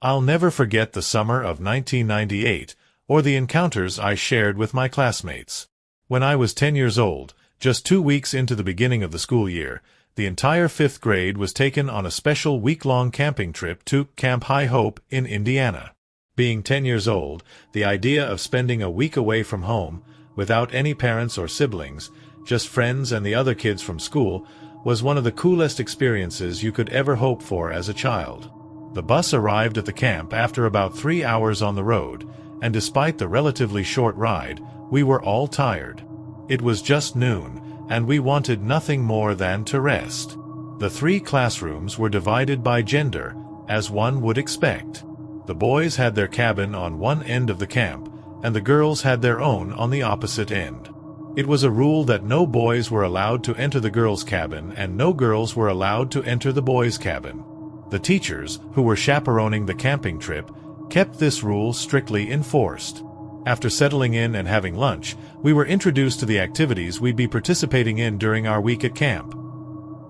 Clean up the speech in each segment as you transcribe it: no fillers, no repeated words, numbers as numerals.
I'll never forget the summer of 1998 or the encounters I shared with my classmates. When I was 10 years old, just 2 weeks into the beginning of the school year, the entire 5th grade was taken on a special week-long camping trip to Camp High Hope in Indiana. Being 10 years old, the idea of spending a week away from home, without any parents or siblings, just friends and the other kids from school, was one of the coolest experiences you could ever hope for as a child. The bus arrived at the camp after about 3 hours on the road, and despite the relatively short ride, we were all tired. It was just noon, and we wanted nothing more than to rest. The 3 classrooms were divided by gender, as one would expect. The boys had their cabin on one end of the camp, and the girls had their own on the opposite end. It was a rule that no boys were allowed to enter the girls' cabin and no girls were allowed to enter the boys' cabin. The teachers, who were chaperoning the camping trip, kept this rule strictly enforced. After settling in and having lunch, we were introduced to the activities we'd be participating in during our week at camp.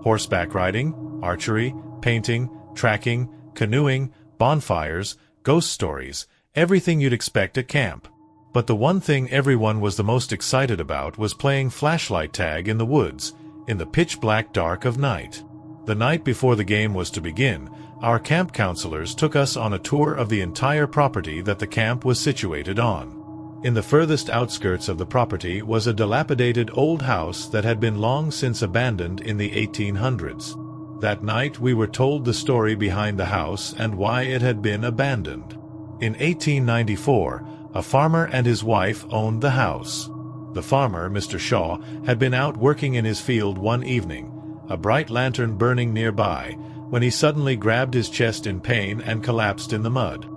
Horseback riding, archery, painting, tracking, canoeing, bonfires, ghost stories, everything you'd expect at camp. But the one thing everyone was the most excited about was playing flashlight tag in the woods, in the pitch-black dark of night. The night before the game was to begin, our camp counselors took us on a tour of the entire property that the camp was situated on. In the furthest outskirts of the property was a dilapidated old house that had been long since abandoned in the 1800s. That night we were told the story behind the house and why it had been abandoned. In 1894, a farmer and his wife owned the house. The farmer, Mr. Shaw, had been out working in his field one evening, a bright lantern burning nearby, when he suddenly grabbed his chest in pain and collapsed in the mud.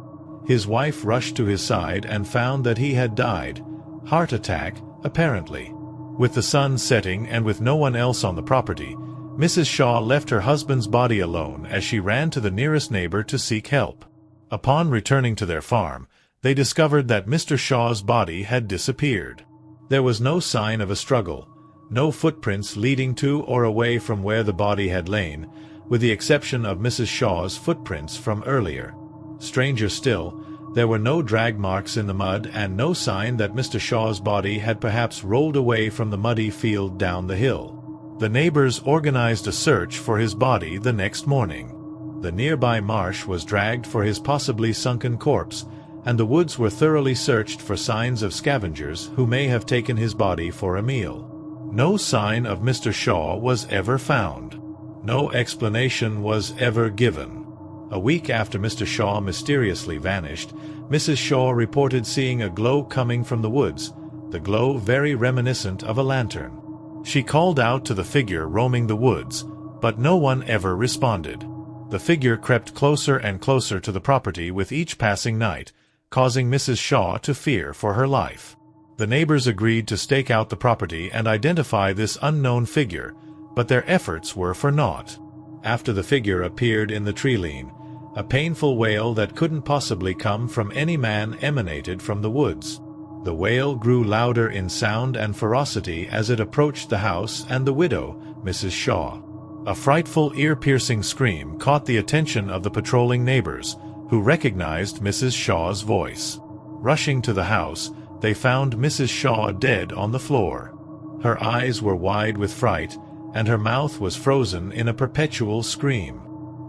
His wife rushed to his side and found that he had died. Heart attack, apparently. With the sun setting and with no one else on the property, Mrs. Shaw left her husband's body alone as she ran to the nearest neighbor to seek help. Upon returning to their farm, they discovered that Mr. Shaw's body had disappeared. There was no sign of a struggle, no footprints leading to or away from where the body had lain, with the exception of Mrs. Shaw's footprints from earlier. Stranger still, there were no drag marks in the mud and no sign that Mr. Shaw's body had perhaps rolled away from the muddy field down the hill. The neighbors organized a search for his body the next morning. The nearby marsh was dragged for his possibly sunken corpse, and the woods were thoroughly searched for signs of scavengers who may have taken his body for a meal. No sign of Mr. Shaw was ever found. No explanation was ever given. A week after Mr. Shaw mysteriously vanished, Mrs. Shaw reported seeing a glow coming from the woods, the glow very reminiscent of a lantern. She called out to the figure roaming the woods, but no one ever responded. The figure crept closer and closer to the property with each passing night, causing Mrs. Shaw to fear for her life. The neighbors agreed to stake out the property and identify this unknown figure, but their efforts were for naught. After the figure appeared in the tree-line, a painful wail that couldn't possibly come from any man emanated from the woods. The wail grew louder in sound and ferocity as it approached the house and the widow, Mrs. Shaw. A frightful, ear-piercing scream caught the attention of the patrolling neighbors, who recognized Mrs. Shaw's voice. Rushing to the house, they found Mrs. Shaw dead on the floor. Her eyes were wide with fright, and her mouth was frozen in a perpetual scream.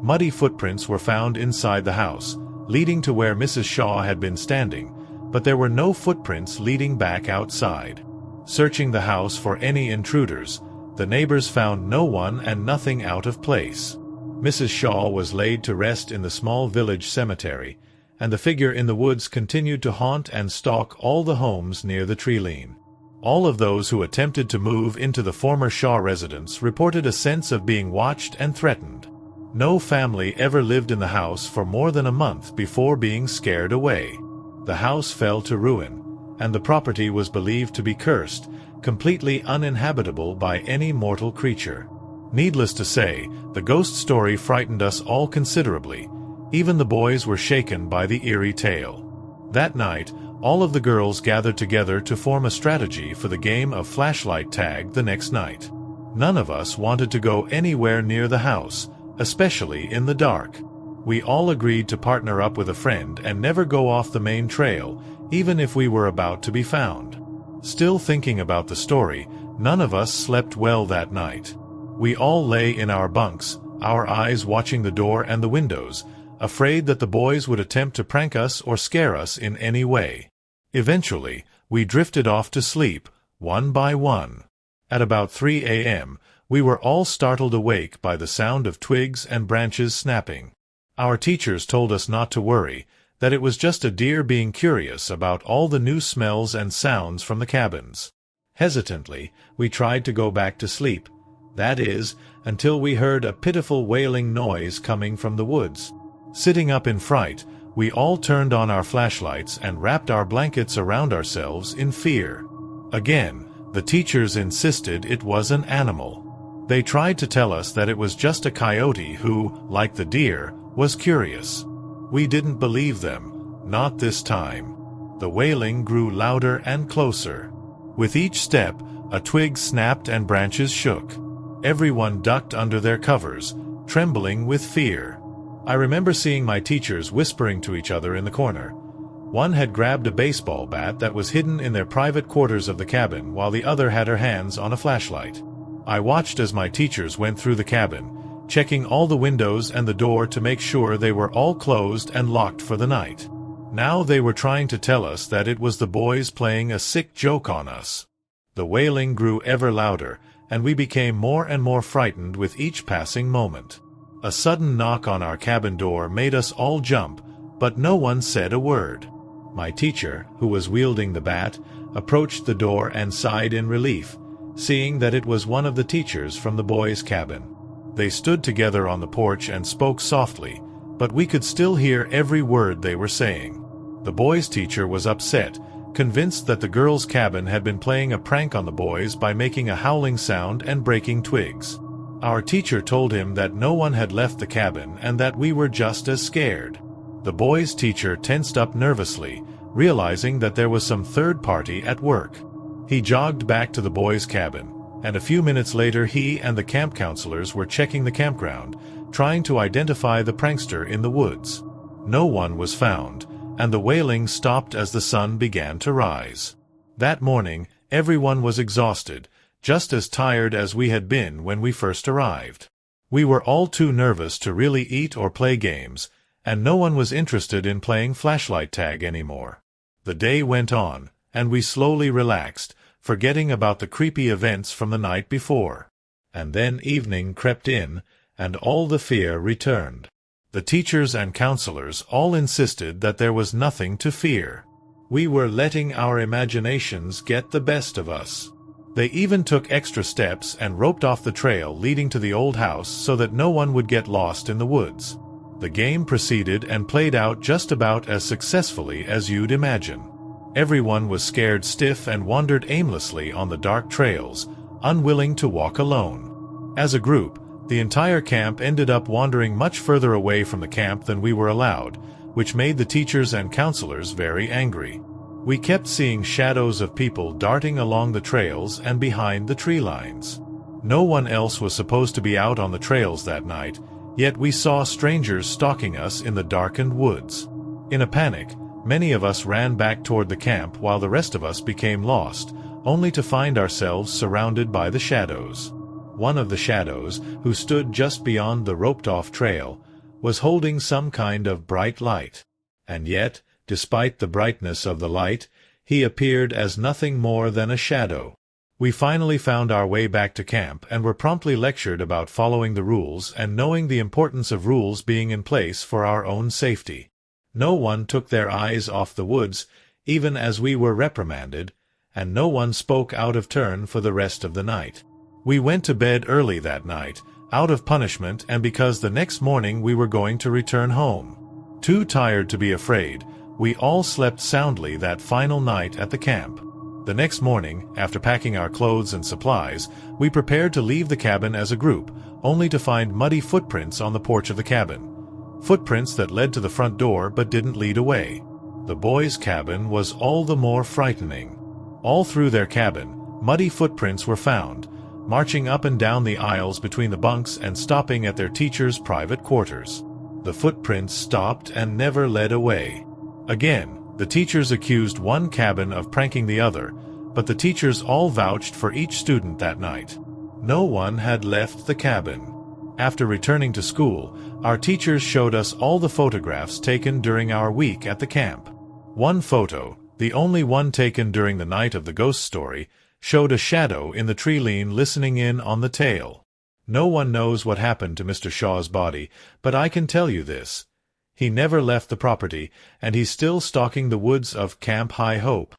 Muddy footprints were found inside the house, leading to where Mrs. Shaw had been standing, but there were no footprints leading back outside. Searching the house for any intruders, the neighbors found no one and nothing out of place. Mrs. Shaw was laid to rest in the small village cemetery, and the figure in the woods continued to haunt and stalk all the homes near the tree-line. All of those who attempted to move into the former Shaw residence reported a sense of being watched and threatened. No family ever lived in the house for more than a month before being scared away. The house fell to ruin, and the property was believed to be cursed, completely uninhabitable by any mortal creature. Needless to say, the ghost story frightened us all considerably. Even the boys were shaken by the eerie tale. That night, all of the girls gathered together to form a strategy for the game of flashlight tag the next night. None of us wanted to go anywhere near the house, especially in the dark. We all agreed to partner up with a friend and never go off the main trail, even if we were about to be found. Still thinking about the story, none of us slept well that night. We all lay in our bunks, our eyes watching the door and the windows, afraid that the boys would attempt to prank us or scare us in any way. Eventually, we drifted off to sleep, one by one. At about 3 a.m., we were all startled awake by the sound of twigs and branches snapping. Our teachers told us not to worry, that it was just a deer being curious about all the new smells and sounds from the cabins. Hesitantly, we tried to go back to sleep. That is, until we heard a pitiful wailing noise coming from the woods. Sitting up in fright, we all turned on our flashlights and wrapped our blankets around ourselves in fear. Again, the teachers insisted it was an animal. They tried to tell us that it was just a coyote who, like the deer, was curious. We didn't believe them, not this time. The wailing grew louder and closer. With each step, a twig snapped and branches shook. Everyone ducked under their covers, trembling with fear. I remember seeing my teachers whispering to each other in the corner. One had grabbed a baseball bat that was hidden in their private quarters of the cabin, while the other had her hands on a flashlight. I watched as my teachers went through the cabin, checking all the windows and the door to make sure they were all closed and locked for the night. Now they were trying to tell us that it was the boys playing a sick joke on us. The wailing grew ever louder, and we became more and more frightened with each passing moment. A sudden knock on our cabin door made us all jump, but no one said a word. My teacher, who was wielding the bat, approached the door and sighed in relief, seeing that it was one of the teachers from the boys' cabin. They stood together on the porch and spoke softly, but we could still hear every word they were saying. The boys' teacher was upset, convinced that the girls' cabin had been playing a prank on the boys by making a howling sound and breaking twigs. Our teacher told him that no one had left the cabin and that we were just as scared. The boys' teacher tensed up nervously, realizing that there was some third party at work. He jogged back to the boys' cabin, and a few minutes later he and the camp counselors were checking the campground, trying to identify the prankster in the woods. No one was found, and the wailing stopped as the sun began to rise. That morning, everyone was exhausted, just as tired as we had been when we first arrived. We were all too nervous to really eat or play games, and no one was interested in playing flashlight tag anymore. The day went on, and we slowly relaxed, forgetting about the creepy events from the night before. And then evening crept in, and all the fear returned. The teachers and counselors all insisted that there was nothing to fear. We were letting our imaginations get the best of us. They even took extra steps and roped off the trail leading to the old house so that no one would get lost in the woods. The game proceeded and played out just about as successfully as you'd imagine. Everyone was scared stiff and wandered aimlessly on the dark trails, unwilling to walk alone. As a group, the entire camp ended up wandering much further away from the camp than we were allowed, which made the teachers and counselors very angry. We kept seeing shadows of people darting along the trails and behind the tree lines. No one else was supposed to be out on the trails that night, yet we saw strangers stalking us in the darkened woods. In a panic, many of us ran back toward the camp while the rest of us became lost, only to find ourselves surrounded by the shadows. One of the shadows, who stood just beyond the roped-off trail, was holding some kind of bright light. And yet, despite the brightness of the light, he appeared as nothing more than a shadow. We finally found our way back to camp and were promptly lectured about following the rules and knowing the importance of rules being in place for our own safety. No one took their eyes off the woods, even as we were reprimanded, and no one spoke out of turn for the rest of the night. We went to bed early that night, out of punishment and because the next morning we were going to return home. Too tired to be afraid, we all slept soundly that final night at the camp. The next morning, after packing our clothes and supplies, we prepared to leave the cabin as a group, only to find muddy footprints on the porch of the cabin. Footprints that led to the front door but didn't lead away. The boys' cabin was all the more frightening. All through their cabin, muddy footprints were found, marching up and down the aisles between the bunks and stopping at their teachers' private quarters. The footprints stopped and never led away. Again, the teachers accused one cabin of pranking the other, but the teachers all vouched for each student that night. No one had left the cabin. After returning to school, our teachers showed us all the photographs taken during our week at the camp. One photo, the only one taken during the night of the ghost story, showed a shadow in the tree line listening in on the tale. No one knows what happened to Mr. Shaw's body, but I can tell you this. He never left the property, and he's still stalking the woods of Camp High Hope.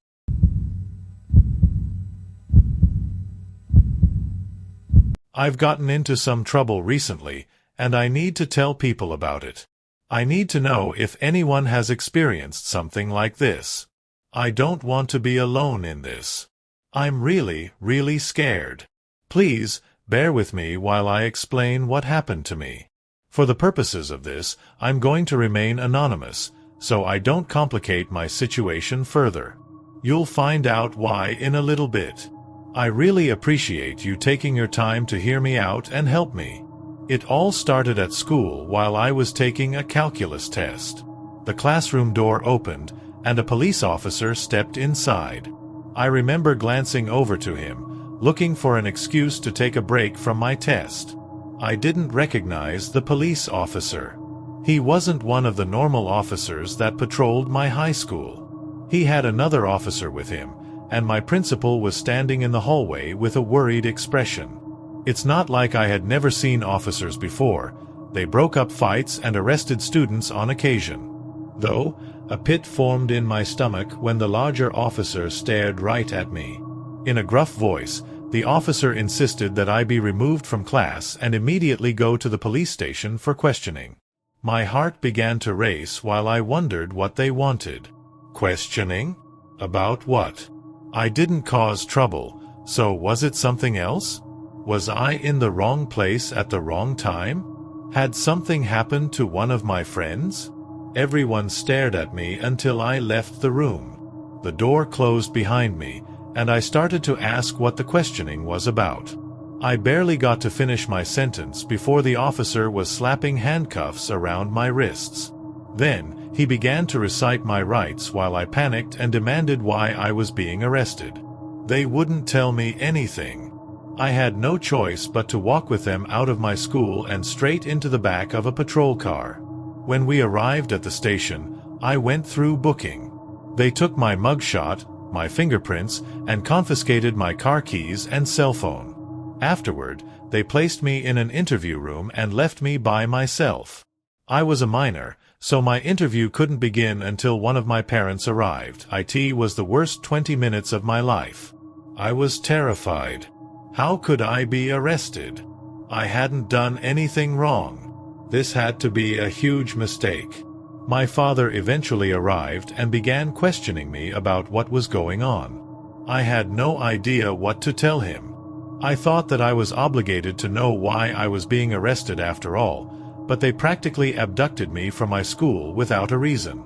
I've gotten into some trouble recently, and I need to tell people about it. I need to know if anyone has experienced something like this. I don't want to be alone in this. I'm really, really scared. Please, bear with me while I explain what happened to me. For the purposes of this, I'm going to remain anonymous, so I don't complicate my situation further. You'll find out why in a little bit. I really appreciate you taking your time to hear me out and help me. It all started at school while I was taking a calculus test. The classroom door opened, and a police officer stepped inside. I remember glancing over to him, looking for an excuse to take a break from my test. I didn't recognize the police officer. He wasn't one of the normal officers that patrolled my high school. He had another officer with him, and my principal was standing in the hallway with a worried expression. It's not like I had never seen officers before. They broke up fights and arrested students on occasion. Though, a pit formed in my stomach when the larger officer stared right at me. In a gruff voice, the officer insisted that I be removed from class and immediately go to the police station for questioning. My heart began to race while I wondered what they wanted. Questioning? About what? I didn't cause trouble, so was it something else? Was I in the wrong place at the wrong time? Had something happened to one of my friends? Everyone stared at me until I left the room. The door closed behind me, and I started to ask what the questioning was about. I barely got to finish my sentence before the officer was slapping handcuffs around my wrists. Then, he began to recite my rights while I panicked and demanded why I was being arrested. They wouldn't tell me anything. I had no choice but to walk with them out of my school and straight into the back of a patrol car. When we arrived at the station, I went through booking. They took my mugshot, my fingerprints, and confiscated my car keys and cell phone. Afterward, they placed me in an interview room and left me by myself. I was a minor, so my interview couldn't begin until one of my parents arrived. It was the worst 20 minutes of my life. I was terrified. How could I be arrested? I hadn't done anything wrong. This had to be a huge mistake. My father eventually arrived and began questioning me about what was going on. I had no idea what to tell him. I thought that I was obligated to know why I was being arrested after all, but they practically abducted me from my school without a reason.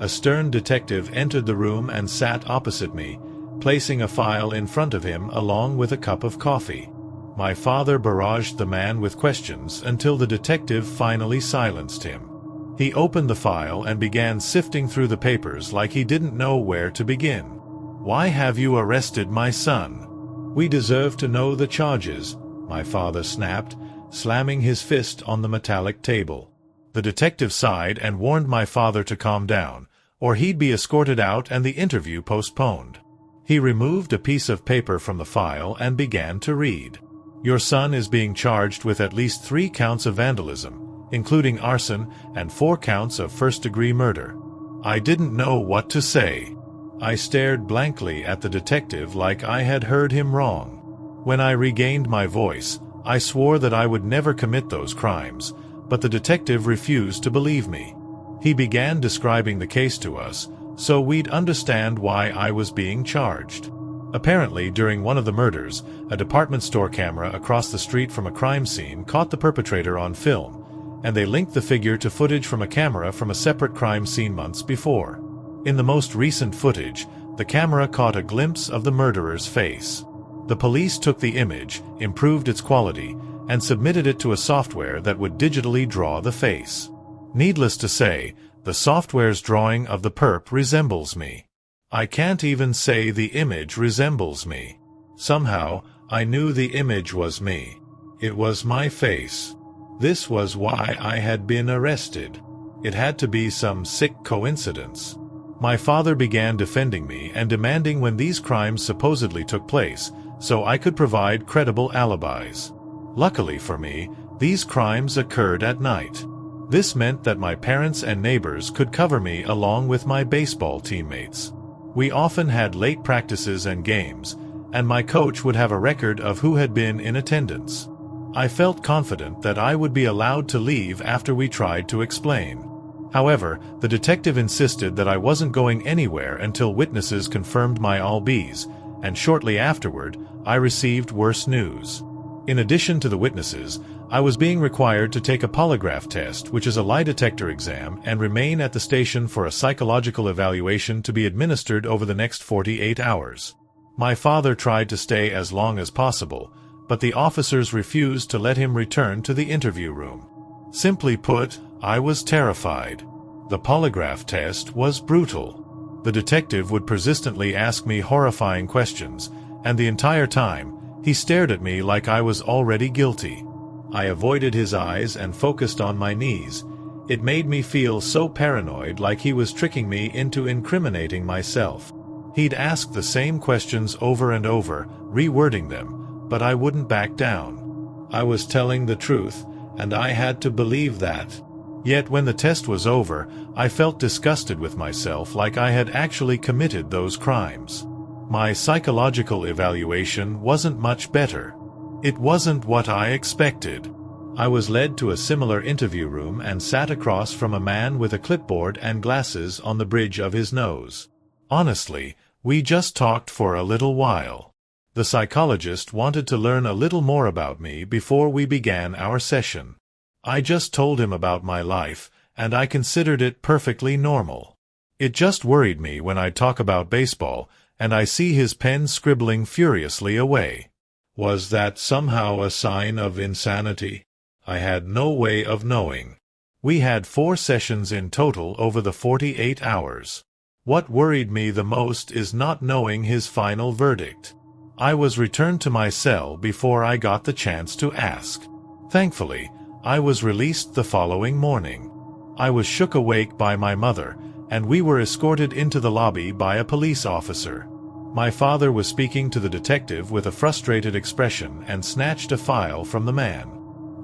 A stern detective entered the room and sat opposite me, placing a file in front of him along with a cup of coffee. My father barraged the man with questions until the detective finally silenced him. He opened the file and began sifting through the papers like he didn't know where to begin. "Why have you arrested my son?" "We deserve to know the charges," my father snapped, slamming his fist on the metallic table. The detective sighed and warned my father to calm down, or he'd be escorted out and the interview postponed. He removed a piece of paper from the file and began to read. "Your son is being charged with at least 3 counts of vandalism, including arson, and 4 counts of first-degree murder." I didn't know what to say. I stared blankly at the detective like I had heard him wrong. When I regained my voice, I swore that I would never commit those crimes, but the detective refused to believe me. He began describing the case to us, so we'd understand why I was being charged. Apparently, during one of the murders, a department store camera across the street from a crime scene caught the perpetrator on film, and they linked the figure to footage from a camera from a separate crime scene months before. In the most recent footage, the camera caught a glimpse of the murderer's face. The police took the image, improved its quality, and submitted it to a software that would digitally draw the face. Needless to say, the software's drawing of the perp resembles me. I can't even say the image resembles me. Somehow, I knew the image was me. It was my face. This was why I had been arrested. It had to be some sick coincidence. My father began defending me and demanding when these crimes supposedly took place, so I could provide credible alibis. Luckily for me, these crimes occurred at night. This meant that my parents and neighbors could cover me along with my baseball teammates. We often had late practices and games, and my coach would have a record of who had been in attendance. I felt confident that I would be allowed to leave after we tried to explain. However, the detective insisted that I wasn't going anywhere until witnesses confirmed my alibis, and shortly afterward, I received worse news. In addition to the witnesses, I was being required to take a polygraph test, which is a lie detector exam, and remain at the station for a psychological evaluation to be administered over the next 48 hours. My father tried to stay as long as possible, but the officers refused to let him return to the interview room. Simply put, I was terrified. The polygraph test was brutal. The detective would persistently ask me horrifying questions, and the entire time, he stared at me like I was already guilty. I avoided his eyes and focused on my knees. It made me feel so paranoid, like he was tricking me into incriminating myself. He'd ask the same questions over and over, rewording them, but I wouldn't back down. I was telling the truth, and I had to believe that. Yet when the test was over, I felt disgusted with myself, like I had actually committed those crimes. My psychological evaluation wasn't much better. It wasn't what I expected. I was led to a similar interview room and sat across from a man with a clipboard and glasses on the bridge of his nose. Honestly, we just talked for a little while. The psychologist wanted to learn a little more about me before we began our session. I just told him about my life, and I considered it perfectly normal. It just worried me when I'd talk about baseball, and I see his pen scribbling furiously away. Was that somehow a sign of insanity? I had no way of knowing. We had 4 sessions in total over the 48 hours. What worried me the most is not knowing his final verdict. I was returned to my cell before I got the chance to ask. Thankfully, I was released the following morning. I was shook awake by my mother, and we were escorted into the lobby by a police officer. My father was speaking to the detective with a frustrated expression and snatched a file from the man.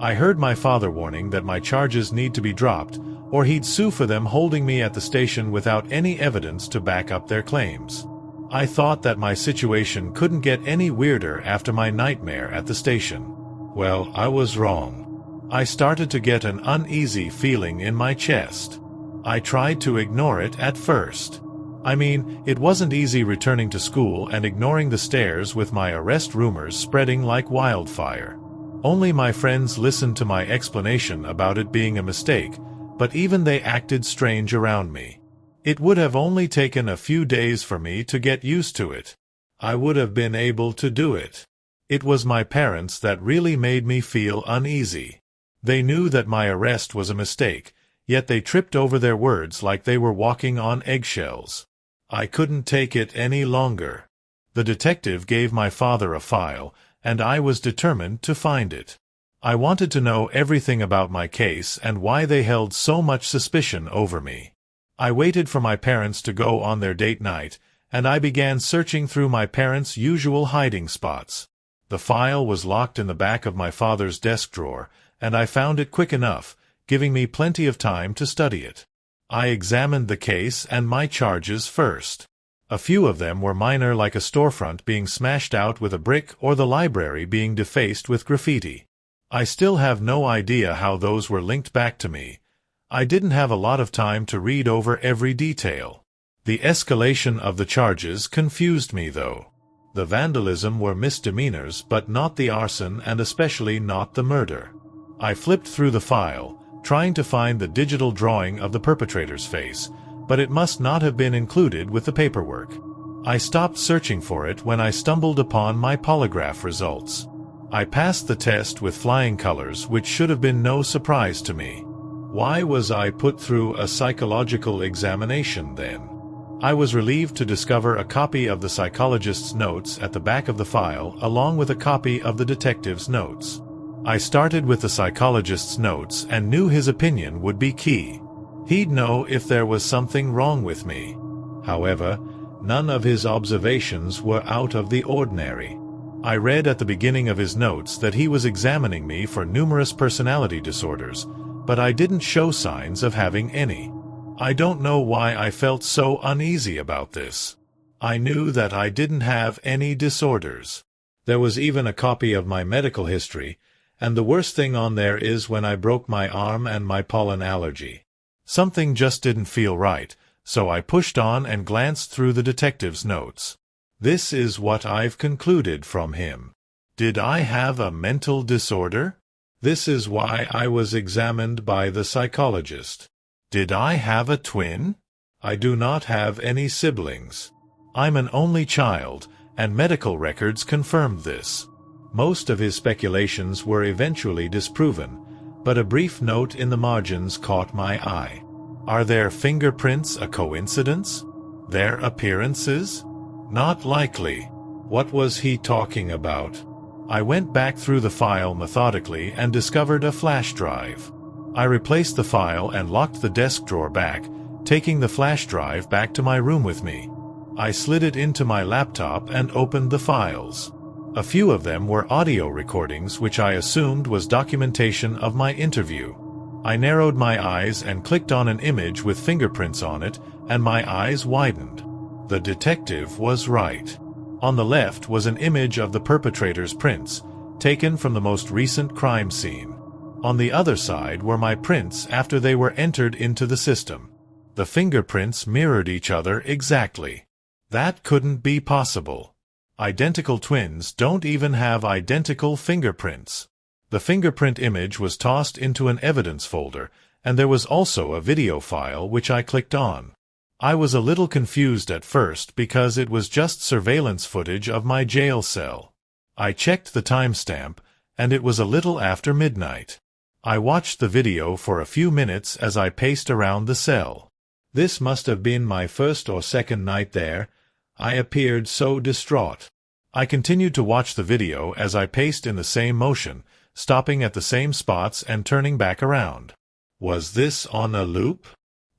I heard my father warning that my charges need to be dropped, or he'd sue for them holding me at the station without any evidence to back up their claims. I thought that my situation couldn't get any weirder after my nightmare at the station. Well, I was wrong. I started to get an uneasy feeling in my chest. I tried to ignore it at first. I mean, it wasn't easy returning to school and ignoring the stares with my arrest rumors spreading like wildfire. Only my friends listened to my explanation about it being a mistake, but even they acted strange around me. It would have only taken a few days for me to get used to it. I would have been able to do it. It was my parents that really made me feel uneasy. They knew that my arrest was a mistake, yet they tripped over their words like they were walking on eggshells. I couldn't take it any longer. The detective gave my father a file, and I was determined to find it. I wanted to know everything about my case and why they held so much suspicion over me. I waited for my parents to go on their date night, and I began searching through my parents' usual hiding spots. The file was locked in the back of my father's desk drawer, and I found it quick enough, giving me plenty of time to study it. I examined the case and my charges first. A few of them were minor, like a storefront being smashed out with a brick or the library being defaced with graffiti. I still have no idea how those were linked back to me. I didn't have a lot of time to read over every detail. The escalation of the charges confused me, though. The vandalism were misdemeanors, but not the arson, and especially not the murder. I flipped through the file, trying to find the digital drawing of the perpetrator's face, but it must not have been included with the paperwork. I stopped searching for it when I stumbled upon my polygraph results. I passed the test with flying colors, which should have been no surprise to me. Why was I put through a psychological examination then? I was relieved to discover a copy of the psychologist's notes at the back of the file along with a copy of the detective's notes. I started with the psychologist's notes and knew his opinion would be key. He'd know if there was something wrong with me. However, none of his observations were out of the ordinary. I read at the beginning of his notes that he was examining me for numerous personality disorders, but I didn't show signs of having any. I don't know why I felt so uneasy about this. I knew that I didn't have any disorders. There was even a copy of my medical history, and the worst thing on there is when I broke my arm and my pollen allergy. Something just didn't feel right, so I pushed on and glanced through the detective's notes. This is what I've concluded from him. Did I have a mental disorder? This is why I was examined by the psychologist. Did I have a twin? I do not have any siblings. I'm an only child, and medical records confirmed this. Most of his speculations were eventually disproven, but a brief note in the margins caught my eye. Are their fingerprints a coincidence? Their appearances? Not likely. What was he talking about? I went back through the file methodically and discovered a flash drive. I replaced the file and locked the desk drawer back, taking the flash drive back to my room with me. I slid it into my laptop and opened the files. A few of them were audio recordings which I assumed was documentation of my interview. I narrowed my eyes and clicked on an image with fingerprints on it, and my eyes widened. The detective was right. On the left was an image of the perpetrator's prints, taken from the most recent crime scene. On the other side were my prints after they were entered into the system. The fingerprints mirrored each other exactly. That couldn't be possible. Identical twins don't even have identical fingerprints. The fingerprint image was tossed into an evidence folder, and there was also a video file which I clicked on. I was a little confused at first because it was just surveillance footage of my jail cell. I checked the timestamp, and it was a little after midnight. I watched the video for a few minutes as I paced around the cell. This must have been my first or second night there. I appeared so distraught. I continued to watch the video as I paced in the same motion, stopping at the same spots and turning back around. Was this on a loop?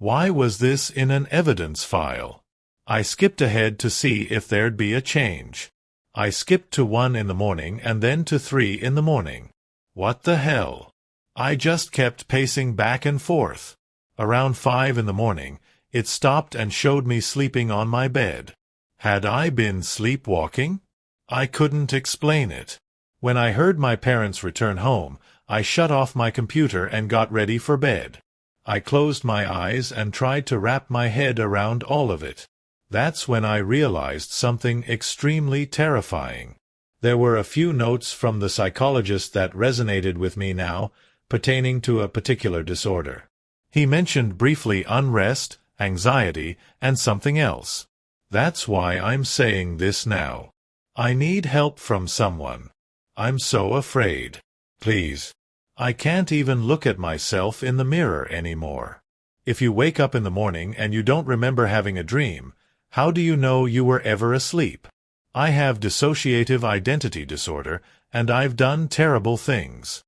Why was this in an evidence file? I skipped ahead to see if there'd be a change. I skipped to 1 in the morning and then to 3 in the morning. What the hell? I just kept pacing back and forth. Around 5 in the morning, it stopped and showed me sleeping on my bed. Had I been sleepwalking? I couldn't explain it. When I heard my parents return home, I shut off my computer and got ready for bed. I closed my eyes and tried to wrap my head around all of it. That's when I realized something extremely terrifying. There were a few notes from the psychologist that resonated with me now, pertaining to a particular disorder. He mentioned briefly unrest, anxiety, and something else. That's why I'm saying this now. I need help from someone. I'm so afraid. Please. I can't even look at myself in the mirror anymore. If you wake up in the morning and you don't remember having a dream, how do you know you were ever asleep? I have dissociative identity disorder, and I've done terrible things.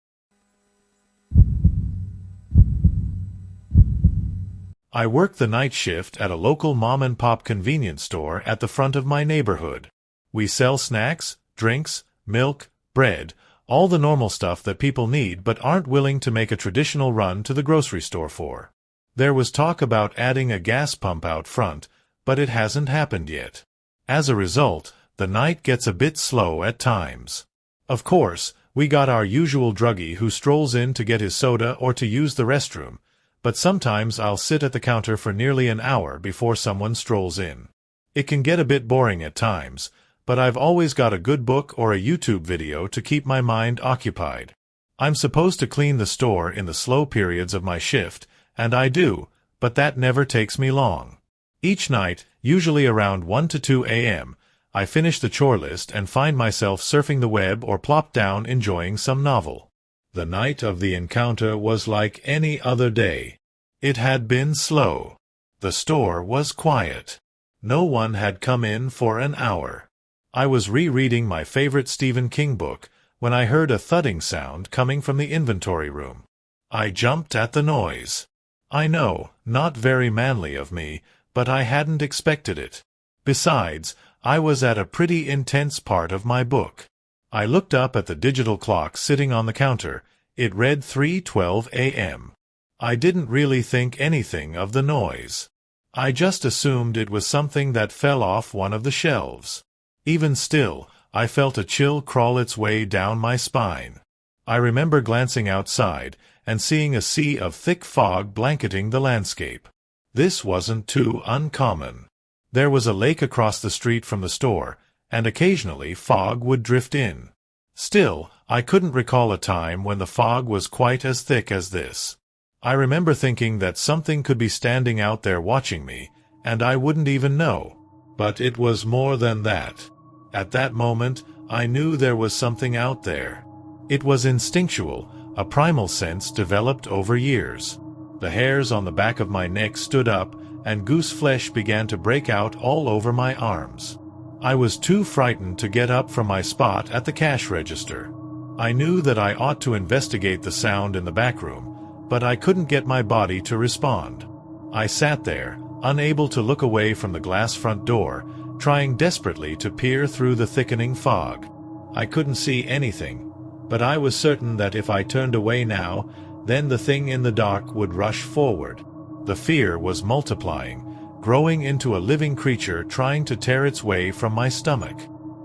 I work the night shift at a local mom-and-pop convenience store at the front of my neighborhood. We sell snacks, drinks, milk, bread, all the normal stuff that people need but aren't willing to make a traditional run to the grocery store for. There was talk about adding a gas pump out front, but it hasn't happened yet. As a result, the night gets a bit slow at times. Of course, we got our usual druggie who strolls in to get his soda or to use the restroom, but sometimes I'll sit at the counter for nearly an hour before someone strolls in. It can get a bit boring at times, but I've always got a good book or a YouTube video to keep my mind occupied. I'm supposed to clean the store in the slow periods of my shift, and I do, but that never takes me long. Each night, usually around 1 to 2 a.m., I finish the chore list and find myself surfing the web or plop down enjoying some novel. The night of the encounter was like any other day. It had been slow. The store was quiet. No one had come in for an hour. I was rereading my favorite Stephen King book when I heard a thudding sound coming from the inventory room. I jumped at the noise. I know, not very manly of me, but I hadn't expected it. Besides, I was at a pretty intense part of my book. I looked up at the digital clock sitting on the counter. It read 3:12 a.m. I didn't really think anything of the noise. I just assumed it was something that fell off one of the shelves. Even still, I felt a chill crawl its way down my spine. I remember glancing outside and seeing a sea of thick fog blanketing the landscape. This wasn't too uncommon. There was a lake across the street from the store, and occasionally fog would drift in. Still, I couldn't recall a time when the fog was quite as thick as this. I remember thinking that something could be standing out there watching me, and I wouldn't even know. But it was more than that. At that moment, I knew there was something out there. It was instinctual, a primal sense developed over years. The hairs on the back of my neck stood up, and goose flesh began to break out all over my arms. I was too frightened to get up from my spot at the cash register. I knew that I ought to investigate the sound in the back room, but I couldn't get my body to respond. I sat there, unable to look away from the glass front door, trying desperately to peer through the thickening fog. I couldn't see anything, but I was certain that if I turned away now, then the thing in the dark would rush forward. The fear was multiplying, growing into a living creature trying to tear its way from my stomach.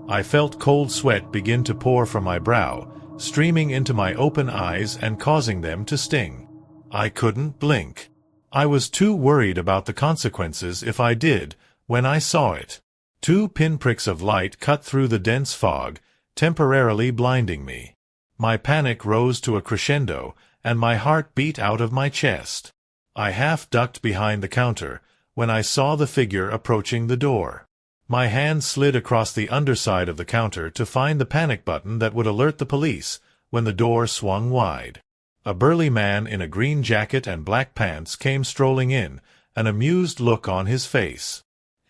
I felt cold sweat begin to pour from my brow, streaming into my open eyes and causing them to sting. I couldn't blink. I was too worried about the consequences if I did, when I saw it. 2 pinpricks of light cut through the dense fog, temporarily blinding me. My panic rose to a crescendo, and my heart beat out of my chest. I half ducked behind the counter when I saw the figure approaching the door. My hand slid across the underside of the counter to find the panic button that would alert the police when the door swung wide. A burly man in a green jacket and black pants came strolling in, an amused look on his face.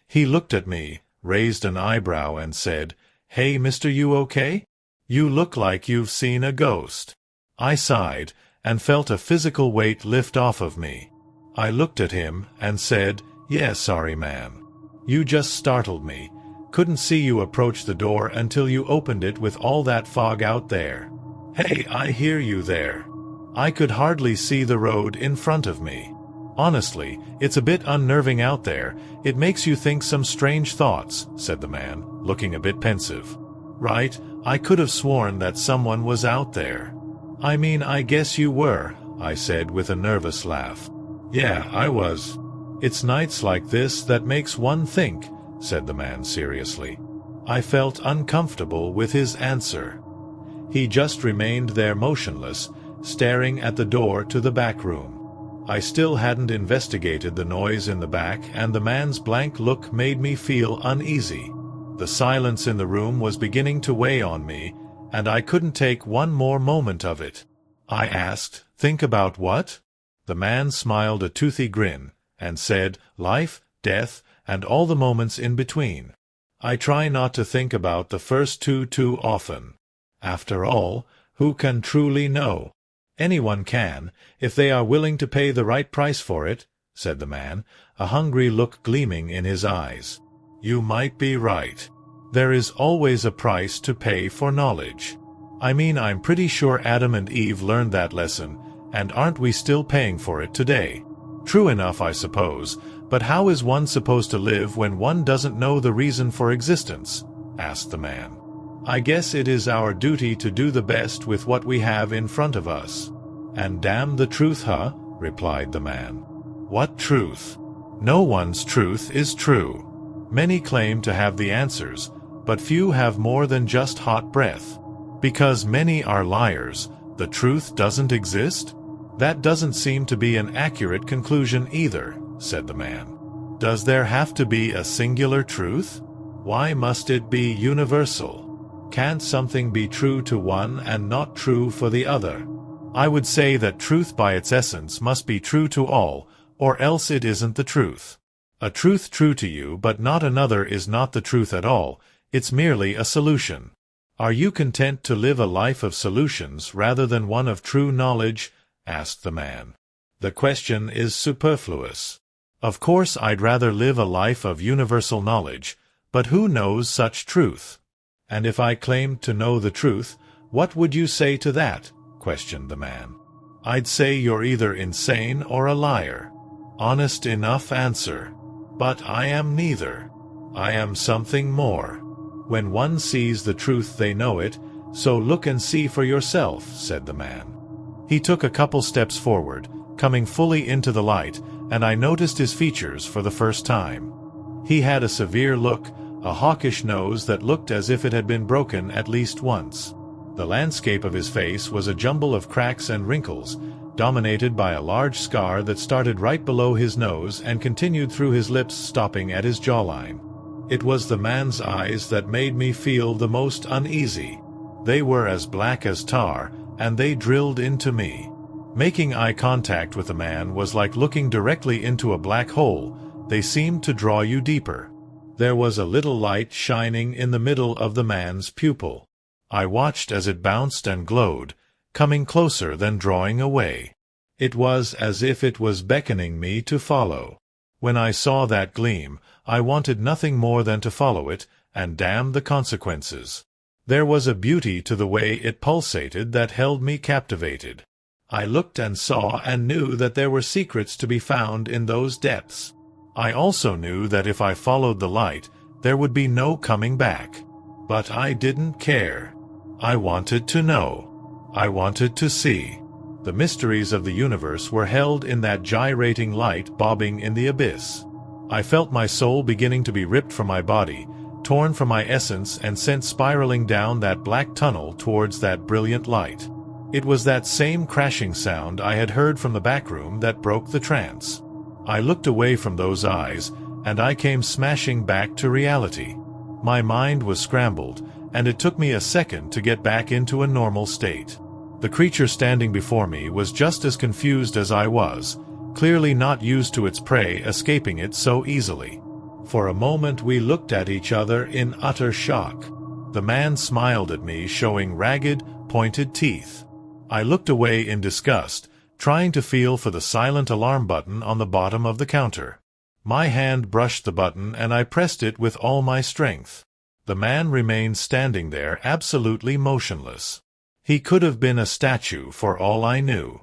He looked at me, raised an eyebrow and said, "Hey, mister, you okay? You look like you've seen a ghost." I sighed and felt a physical weight lift off of me. I looked at him and said, "Yeah, sorry man. You just startled me. Couldn't see you approach the door until you opened it with all that fog out there." "Hey, I hear you there." I could hardly see the road in front of me. "Honestly, it's a bit unnerving out there. It makes you think some strange thoughts," said the man, looking a bit pensive. "Right, I could have sworn that someone was out there." "I mean, I guess you were," I said with a nervous laugh. "Yeah, I was." "It's nights like this that makes one think," said the man seriously. I felt uncomfortable with his answer. He just remained there motionless, staring at the door to the back room. I still hadn't investigated the noise in the back, and the man's blank look made me feel uneasy. The silence in the room was beginning to weigh on me, and I couldn't take one more moment of it. I asked, "Think about what?" The man smiled a toothy grin, and said, "Life, death, and all the moments in between. I try not to think about the first two too often. After all, who can truly know? Anyone can, if they are willing to pay the right price for it," said the man, a hungry look gleaming in his eyes. "You might be right. There is always a price to pay for knowledge. I mean, I'm pretty sure Adam and Eve learned that lesson, and aren't we still paying for it today? True enough, I suppose, but how is one supposed to live when one doesn't know the reason for existence?" asked the man. "I guess it is our duty to do the best with what we have in front of us." "And damn the truth, huh?" replied the man. "What truth? No one's truth is true. Many claim to have the answers, but few have more than just hot breath. Because many are liars, the truth doesn't exist? That doesn't seem to be an accurate conclusion either," said the man. "Does there have to be a singular truth? Why must it be universal? Can't something be true to one and not true for the other?" I would say that truth by its essence must be true to all, or else it isn't the truth. A truth true to you but not another is not the truth at all, it's merely a solution. Are you content to live a life of solutions rather than one of true knowledge? Asked the man. The question is superfluous. Of course I'd rather live a life of universal knowledge, but who knows such truth? And if I claimed to know the truth, what would you say to that? Questioned the man. I'd say you're either insane or a liar. Honest enough answer. But I am neither. I am something more. When one sees the truth they know it, so look and see for yourself, said the man. He took a couple steps forward, coming fully into the light, and I noticed his features for the first time. He had a severe look, a hawkish nose that looked as if it had been broken at least once. The landscape of his face was a jumble of cracks and wrinkles, dominated by a large scar that started right below his nose and continued through his lips, stopping at his jawline. It was the man's eyes that made me feel the most uneasy. They were as black as tar, and they drilled into me. Making eye contact with the man was like looking directly into a black hole. They seemed to draw you deeper. There was a little light shining in the middle of the man's pupil. I watched as it bounced and glowed, coming closer then drawing away. It was as if it was beckoning me to follow. When I saw that gleam, I wanted nothing more than to follow it, and damn the consequences. There was a beauty to the way it pulsated that held me captivated. I looked and saw and knew that there were secrets to be found in those depths. I also knew that if I followed the light, there would be no coming back. But I didn't care. I wanted to know. I wanted to see. The mysteries of the universe were held in that gyrating light bobbing in the abyss. I felt my soul beginning to be ripped from my body, torn from my essence and sent spiraling down that black tunnel towards that brilliant light. It was that same crashing sound I had heard from the back room that broke the trance. I looked away from those eyes, and I came smashing back to reality. My mind was scrambled, and it took me a second to get back into a normal state. The creature standing before me was just as confused as I was, clearly not used to its prey escaping it so easily. For a moment we looked at each other in utter shock. The man smiled at me, showing ragged, pointed teeth. I looked away in disgust, trying to feel for the silent alarm button on the bottom of the counter. My hand brushed the button and I pressed it with all my strength. The man remained standing there, absolutely motionless. He could have been a statue for all I knew.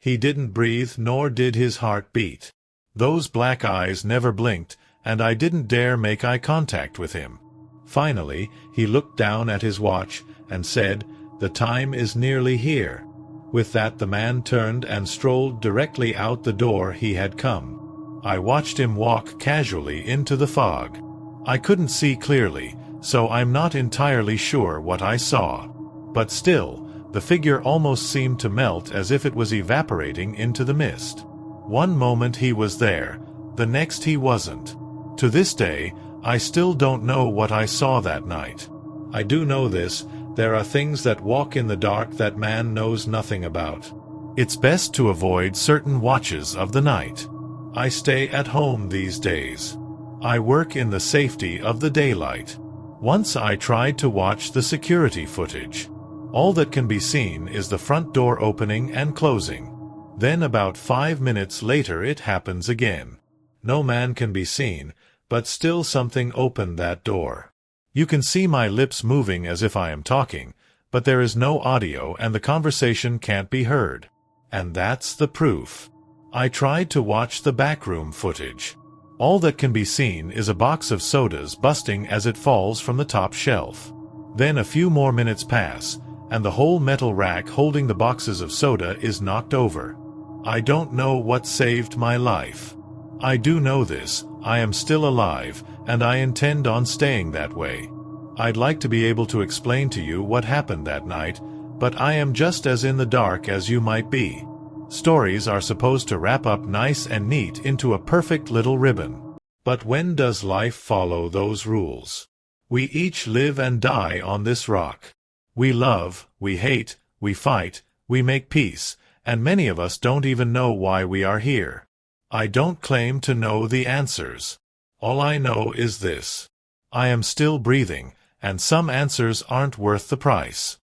He didn't breathe, nor did his heart beat. Those black eyes never blinked, and I didn't dare make eye contact with him. Finally, he looked down at his watch and said, "The time is nearly here." With that the man turned and strolled directly out the door he had come. I watched him walk casually into the fog. I couldn't see clearly, so I'm not entirely sure what I saw. But still, the figure almost seemed to melt as if it was evaporating into the mist. One moment he was there, the next he wasn't. To this day, I still don't know what I saw that night. I do know this: there are things that walk in the dark that man knows nothing about. It's best to avoid certain watches of the night. I stay at home these days. I work in the safety of the daylight. Once I tried to watch the security footage. All that can be seen is the front door opening and closing. Then about 5 minutes later it happens again. No man can be seen, but still something opened that door. You can see my lips moving as if I am talking, but there is no audio and the conversation can't be heard. And that's the proof. I tried to watch the backroom footage. All that can be seen is a box of sodas busting as it falls from the top shelf. Then a few more minutes pass, and the whole metal rack holding the boxes of soda is knocked over. I don't know what saved my life. I do know this: I am still alive, and I intend on staying that way. I'd like to be able to explain to you what happened that night, but I am just as in the dark as you might be. Stories are supposed to wrap up nice and neat into a perfect little ribbon. But when does life follow those rules? We each live and die on this rock. We love, we hate, we fight, We make peace, and many of us don't even know why we are here. I don't claim to know the answers. All I know is this. I am still breathing, and some answers aren't worth the price.